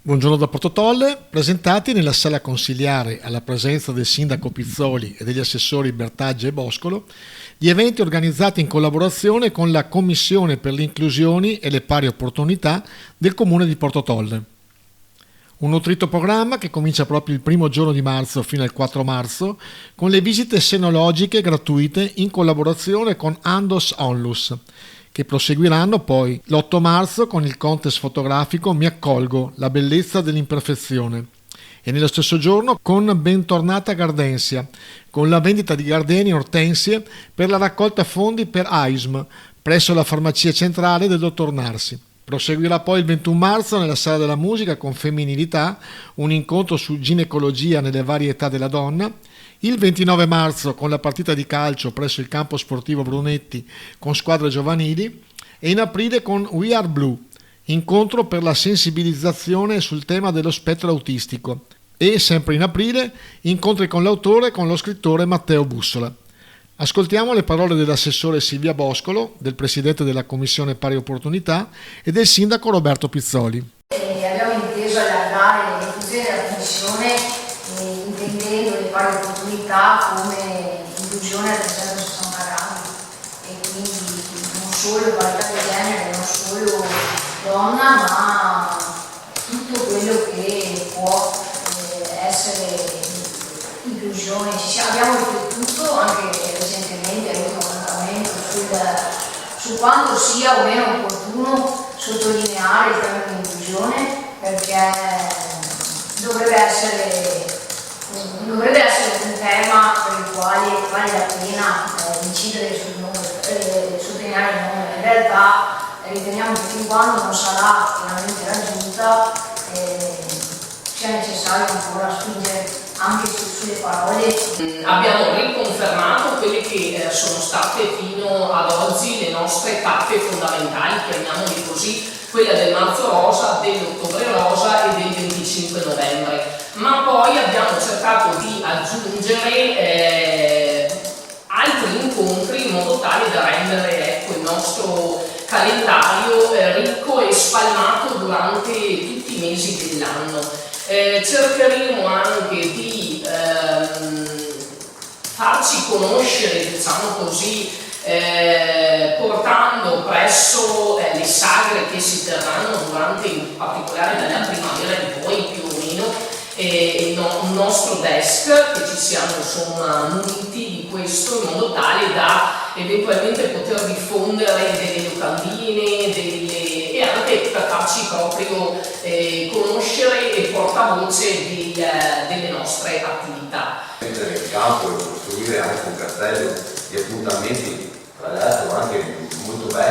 Buongiorno da Portotolle, presentati nella sala consiliare alla presenza del sindaco Pizzoli e degli assessori Bertaggia e Boscolo, gli eventi organizzati in collaborazione con la Commissione per le inclusioni e le pari opportunità del Comune di Portotolle. Un nutrito programma che comincia proprio il primo giorno di marzo fino al 4 marzo con le visite senologiche gratuite in collaborazione con Andos Onlus, che proseguiranno poi l'8 marzo con il contest fotografico Mi accolgo, la bellezza dell'imperfezione, e nello stesso giorno con Bentornata Gardensia, con la vendita di gardeni e ortensie per la raccolta fondi per AISM presso la farmacia centrale del dottor Narsi. Proseguirà poi il 21 marzo nella Sala della Musica con Femminilità, un incontro su ginecologia nelle varie età della donna. Il 29 marzo con la partita di calcio presso il campo sportivo Brunetti con squadre giovanili e in aprile con We Are Blue, incontro per la sensibilizzazione sul tema dello spettro autistico, e sempre in aprile incontri con l'autore e con lo scrittore Matteo Bussola. Ascoltiamo le parole dell'assessore Silvia Boscolo, del presidente della Commissione Pari Opportunità e del sindaco Roberto Pizzoli. Abbiamo inteso allargare le funzioni della Commissione intendendo le pari opportunità come inclusione a 360 gradi e quindi non solo parità di genere, non solo donna, ma tutto quello che può essere inclusione. Abbiamo riflettuto anche recentemente all'ultimo appuntamento su quanto sia o meno opportuno sottolineare il tema di inclusione, perché dovrebbe essere un tema per il quale vale la pena incidere sul nome, sottolineare il nome. In realtà riteniamo che fin quando non sarà pienamente raggiunta sia necessario ancora spingere anche sulle parole. Abbiamo riconfermato quelle che sono state fino ad oggi le nostre tappe fondamentali, chiamiamole così, quella del marzo rosa, dell'ottobre rosa e del 25 novembre, ma poi abbiamo cercato di aggiungere altri incontri in modo tale da rendere il nostro calendario ricco e spalmato durante tutti i mesi dell'anno. Cercheremo anche di farci conoscere, diciamo così, portando presso le sagre che si terranno durante, in particolare nella primavera di poi più o meno, il nostro desk, che ci siamo insomma muniti di questo in modo tale da eventualmente poter diffondere delle locandine, e anche per farci proprio conoscere e portavoce delle nostre attività. Mettere in campo e costruire anche un cartello di appuntamenti, tra l'altro anche molto bello.